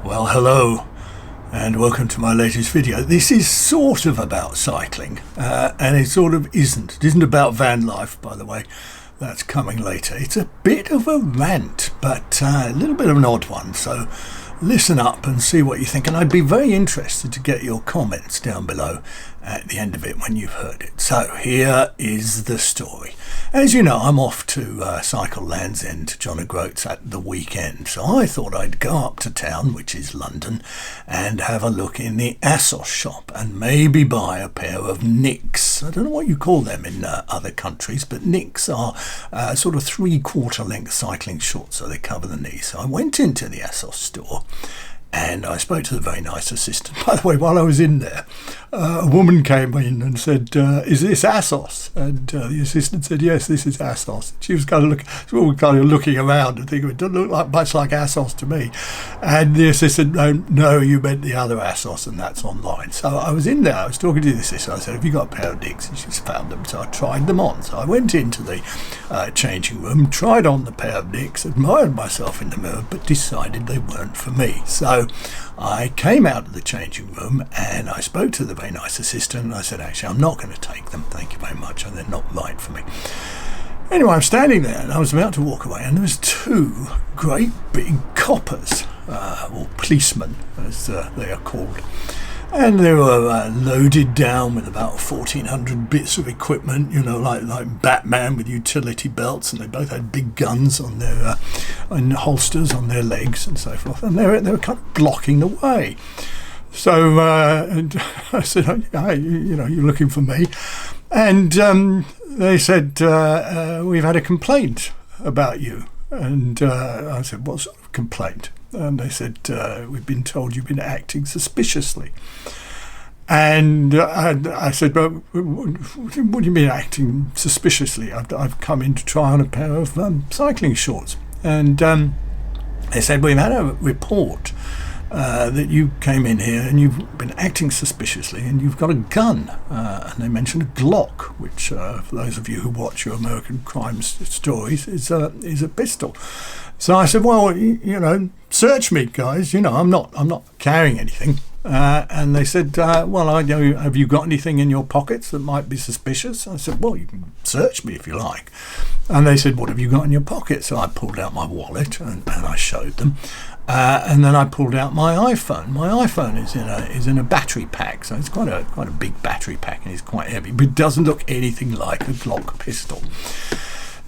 Well, hello and welcome to my latest video. This is sort of about cycling and it sort of isn't. It isn't about van life, by the way. That's coming later. It's a bit of a rant, but a little bit of an odd one. So listen up and see what you think. And I'd be very interested to get your comments down below at the end of it when you've heard it. So here is the story. As you know, I'm off to cycle Land's End to John O'Groats at the weekend. So I thought I'd go up to town, which is London, and have a look in the ASOS shop and maybe buy a pair of Nicks. I don't know what you call them in other countries, but Nicks are sort of 3/4 length cycling shorts, so they cover the knee. So I went into the ASOS store and I spoke to the very nice assistant. By the way, while I was in there, a woman came in and said, "Is this ASOS?" And the assistant said, "Yes, this is ASOS." She was kind of looking around and thinking, "It doesn't look much like ASOS to me." And the assistant, "No, you meant the other ASOS, and that's online." So I was in there. I was talking to the assistant. I said, "Have you got a pair of Nicks?" And she's found them. So I tried them on. So I went into the changing room, tried on the pair of Nicks, admired myself in the mirror, but decided they weren't for me. So I came out of the changing room and I spoke to the very nice assistant and I said, "Actually, I'm not going to take them, thank you very much, and they're not right for me." Anyway, I'm standing there and I was about to walk away and there was two great big coppers, or policemen as they are called. And they were loaded down with about 1,400 bits of equipment, you know, like Batman with utility belts, and they both had big guns on their and holsters on their legs and so forth. And they were kind of blocking the way. So and I said, "Hey, you're looking for me?" And they said, "We've had a complaint about you." And I said, "What sort of complaint?" And they said, "We've been told you've been acting suspiciously." And I said, "But what do you mean acting suspiciously? I've come in to try on a pair of cycling shorts." And they said, "We've had a report that you came in here and you've been acting suspiciously and you've got a gun." And they mentioned a Glock, which for those of you who watch your American crime stories is a pistol. So I said, "Well, search me, guys. I'm not carrying anything." And they said, "Well, I know. Have you got anything in your pockets that might be suspicious?" I said, "Well, you can search me if you like." And they said, "What have you got in your pocket?" So I pulled out my wallet and I showed them. And then I pulled out my iPhone. My iPhone is in a battery pack, so it's quite a big battery pack and it's quite heavy, but it doesn't look anything like a Glock pistol.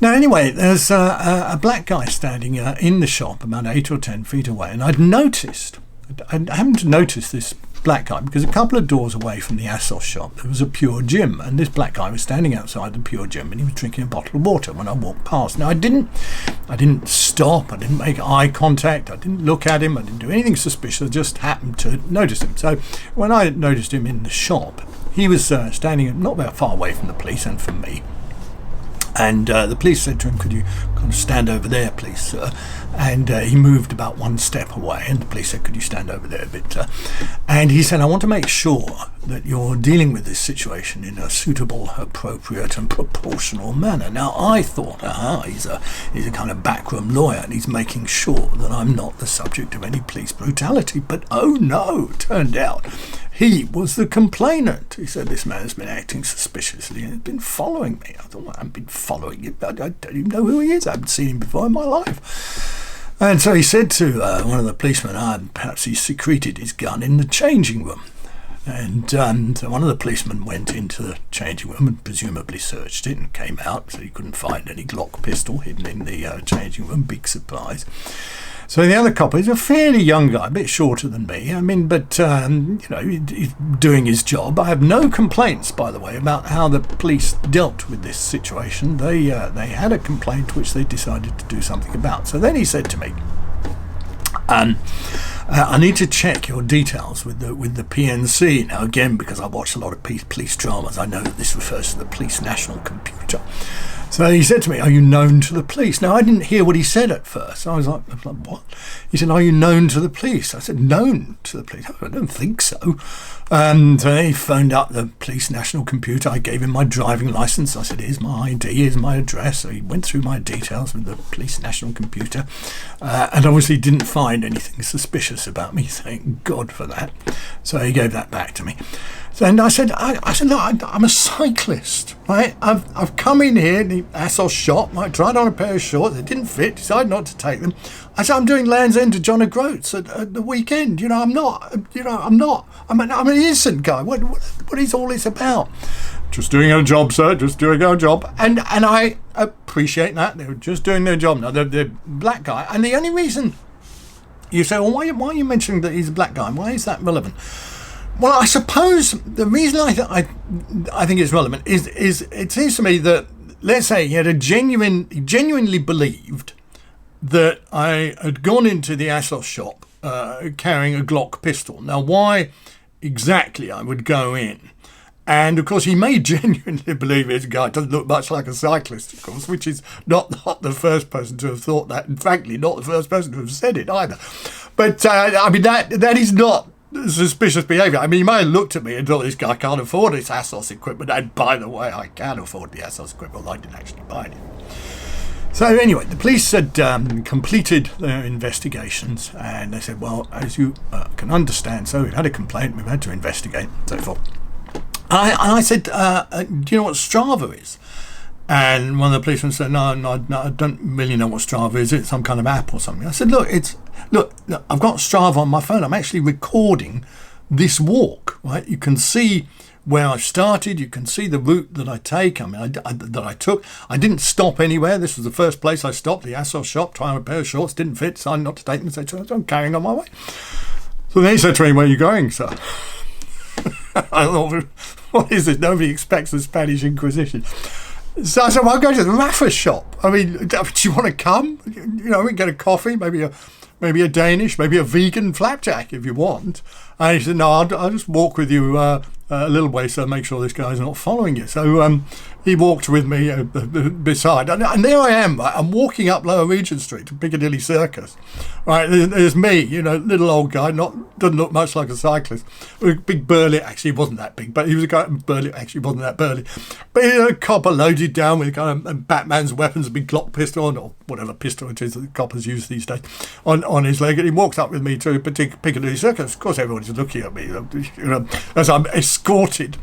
Now, anyway, there's a black guy standing in the shop about 8 or 10 feet away, and I happened to notice this black guy because a couple of doors away from the ASOS shop there was a Pure Gym, and this black guy was standing outside the Pure Gym and he was drinking a bottle of water when I walked past. Now, I didn't stop, I didn't make eye contact, I didn't look at him, I didn't do anything suspicious, I just happened to notice him. So when I noticed him in the shop, he was standing not very far away from the police and from me. And the police said to him, "Could you kind of stand over there, please, sir?" And he moved about one step away, and the police said, "Could you stand over there a bit?" And he said, "I want to make sure that you're dealing with this situation in a suitable, appropriate and proportional manner." Now, I thought, he's a kind of backroom lawyer and he's making sure that I'm not the subject of any police brutality. But oh no, turned out he was the complainant. He said, "This man has been acting suspiciously and has been following me." I thought, "Well, I haven't been following him. I don't even know who he is. I haven't seen him before in my life." And so he said to one of the policemen, perhaps he secreted his gun in the changing room. And so one of the policemen went into the changing room and presumably searched it and came out, so he couldn't find any Glock pistol hidden in the changing room. Big surprise. So the other copper is a fairly young guy, a bit shorter than me. I mean, but he's doing his job. I have no complaints, by the way, about how the police dealt with this situation. They had a complaint which they decided to do something about. So then he said to me, "I need to check your details with the PNC." Now, again, because I watched a lot of police dramas, I know that this refers to the Police National Computer. So he said to me, "Are you known to the police?" Now, I didn't hear what he said at first. I was like, what? He said, "Are you known to the police?" I said, "Known to the police? I don't think so." So he phoned up the police national computer. I gave him my driving licence. I said, "Here's my ID, here's my address." So he went through my details with the police national computer, and obviously didn't find anything suspicious about me. Thank God for that. So he gave that back to me. And I said, "No, I'm a cyclist, right? I've come in here in the Assos shop. I tried on a pair of shorts. They didn't fit. Decided not to take them. I said, I'm doing Land's End to John O'Groats at the weekend. I'm an innocent guy. What is all this about?" "Just doing our job, sir. Just doing our job." And I appreciate that. They were just doing their job. Now, the black guy. And the only reason you say, well, why are you mentioning that he's a black guy? Why is that relevant? Well, I suppose the reason I think it's relevant is it seems to me that, let's say he genuinely believed that I had gone into the Assos shop carrying a Glock pistol. Now, why exactly I would go in? And of course, he may genuinely believe this guy doesn't look much like a cyclist, of course, which is not the first person to have thought that, and frankly, not the first person to have said it either. But I mean, that is not suspicious behaviour. I mean, he might have looked at me and thought, this guy can't afford his Assos equipment. And by the way, I can afford the Assos equipment. I didn't actually buy it. So anyway, the police had completed their investigations, and they said, well, as you can understand, so we've had a complaint, we've had to investigate, and so forth. I said, do you know what Strava is? And one of the policemen said, no, I don't really know what Strava is. It's some kind of app or something. I said, look, I've got Strava on my phone. I'm actually recording this walk, right? You can see where I've started. You can see the route that I take. I mean, that I took. I didn't stop anywhere. This was the first place I stopped, the Assos shop, trying a pair of shorts, didn't fit, decided not to take them. So I'm carrying on my way. So then he said to me, "Where are you going, sir?" I thought, what is this? Nobody expects the Spanish Inquisition. So I said, well, I'm going to the Rafa shop. I mean, do you want to come? We can get a coffee, maybe a Danish, maybe a vegan flapjack if you want. And he said, no, I'll just walk with you a little way, so make sure this guy's not following you. So he walked with me beside. And there I am. I'm walking up Lower Regent Street to Piccadilly Circus. Right, there's me, little old guy, doesn't look much like a cyclist. Big burly, actually he wasn't that big, but he was a guy, burly, actually wasn't that burly. But a copper loaded down with kind of Batman's weapons, a big Glock pistol, or whatever pistol it is that the coppers use these days, on his leg. And he walks up with me to Piccadilly Circus. Of course, everyone's looking at me, as I'm escorted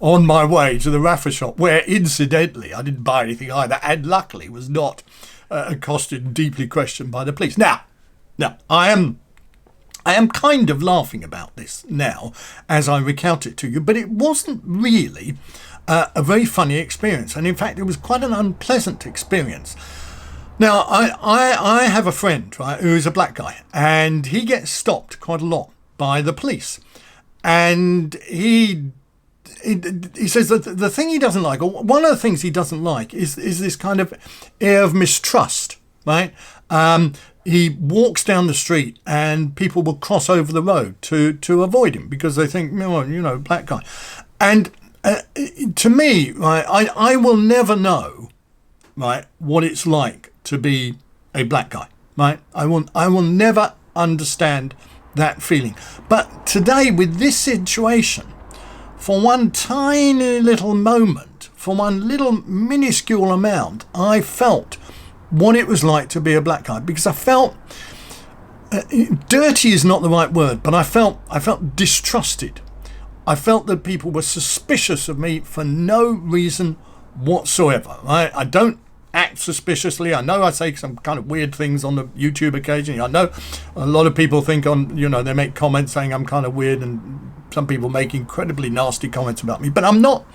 on my way to the Rafa shop, where incidentally I didn't buy anything either, and luckily was not accosted and deeply questioned by the police. Now, I am kind of laughing about this now as I recount it to you, but it wasn't really a very funny experience, and in fact it was quite an unpleasant experience. Now, I have a friend, right, who is a black guy, and he gets stopped quite a lot by the police, and he says that the thing he doesn't like, or one of the things he doesn't like, is this kind of air of mistrust, right? He walks down the street and people will cross over the road to avoid him because they think, black guy. And to me, right, I will never know, right, what it's like to be a black guy, right? I will never understand that feeling. But today, with this situation, for one tiny little moment, for one little minuscule amount, I felt what it was like to be a black guy, because I felt dirty is not the right word, but I felt distrusted. I felt that people were suspicious of me for no reason whatsoever. I don't act suspiciously. I know I say some kind of weird things on the YouTube occasionally. I know a lot of people think they make comments saying I'm kind of weird, and some people make incredibly nasty comments about me, but I'm not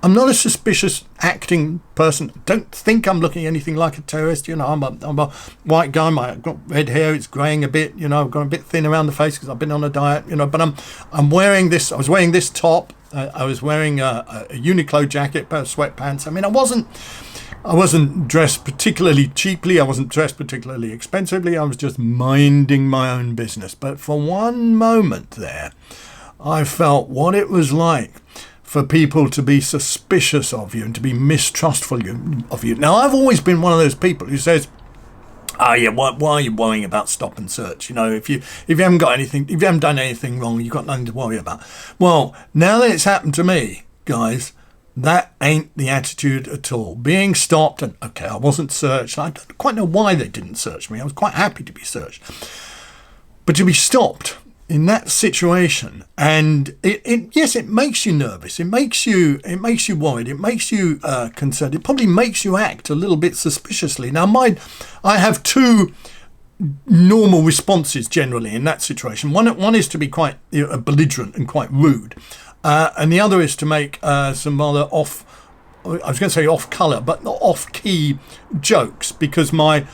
a suspicious acting person. Don't think I'm looking anything like a terrorist. I'm a white guy. I've got red hair. It's greying a bit. I've got a bit thin around the face because I've been on a diet. But I'm wearing this. I was wearing this top. I was wearing a Uniqlo jacket, pair of sweatpants. I mean, I wasn't dressed particularly cheaply. I wasn't dressed particularly expensively. I was just minding my own business. But for one moment there, I felt what it was like for people to be suspicious of you and to be mistrustful of you. Now, I've always been one of those people who says, "Oh yeah, why are you worrying about stop and search? You know, if you haven't got anything, if you haven't done anything wrong, you've got nothing to worry about." Well, now that it's happened to me, guys, that ain't the attitude at all. Being stopped, and okay, I wasn't searched. I don't quite know why they didn't search me. I was quite happy to be searched, but to be stopped in that situation, and yes, it makes you nervous. It makes you worried. It makes you concerned. It probably makes you act a little bit suspiciously. Now, I have two normal responses generally in that situation. One is to be quite belligerent and quite rude, and the other is to make some rather I was going to say off colour, but not off key jokes, because my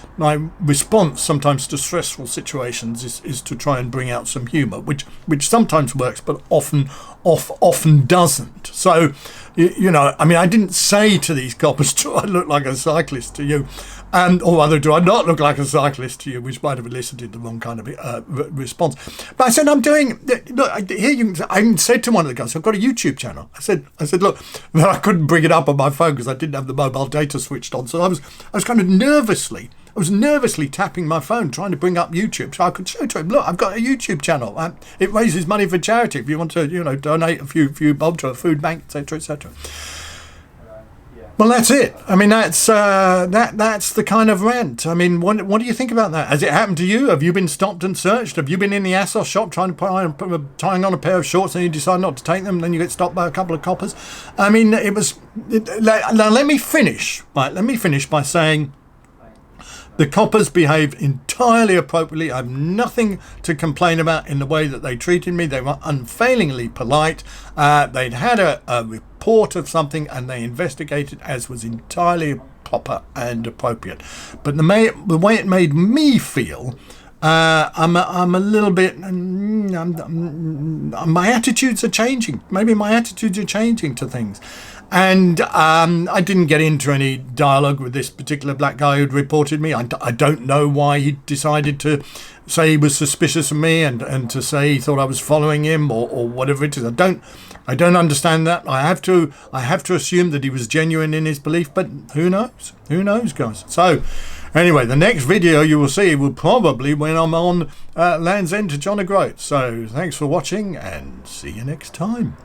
response sometimes to stressful situations is to try and bring out some humour, which sometimes works, but often doesn't. So, you know, I mean, I didn't say to these coppers, "Do I look like a cyclist to you?" Or rather, "Do I not look like a cyclist to you?" Which might have elicited the wrong kind of response. But I said, "I'm doing." Look, here I said to one of the guys, "I've got a YouTube channel." I said, "Look," but I couldn't bring it up on my phone because I didn't have the mobile data switched on. So I was kind of nervously tapping my phone, trying to bring up YouTube so I could show to him, "Look, I've got a YouTube channel. It raises money for charity. If you want to, you know, donate a few bob to a food bank, etc., etc." Well, that's it. I mean, that's the kind of rant. I mean, what do you think about that? Has it happened to you? Have you been stopped and searched? Have you been in the ASOS shop trying to tying on a pair of shorts and you decide not to take them, and then you get stopped by a couple of coppers? I mean, now let me finish by saying the coppers behaved entirely appropriately. I have nothing to complain about in the way that they treated me. They were unfailingly polite. They'd had a report of something and they investigated, as was entirely proper and appropriate. But the way it made me feel, I'm a little bit. My attitudes are changing. Maybe my attitudes are changing to things. And I didn't get into any dialogue with this particular black guy who'd reported me. I don't know why he decided to say he was suspicious of me and to say he thought I was following him or whatever it is. I don't understand that. I have to assume that he was genuine in his belief, but who knows? Who knows, guys? So anyway, the next video you will see will probably when I'm on Land's End to John O'Groat. So thanks for watching and see you next time.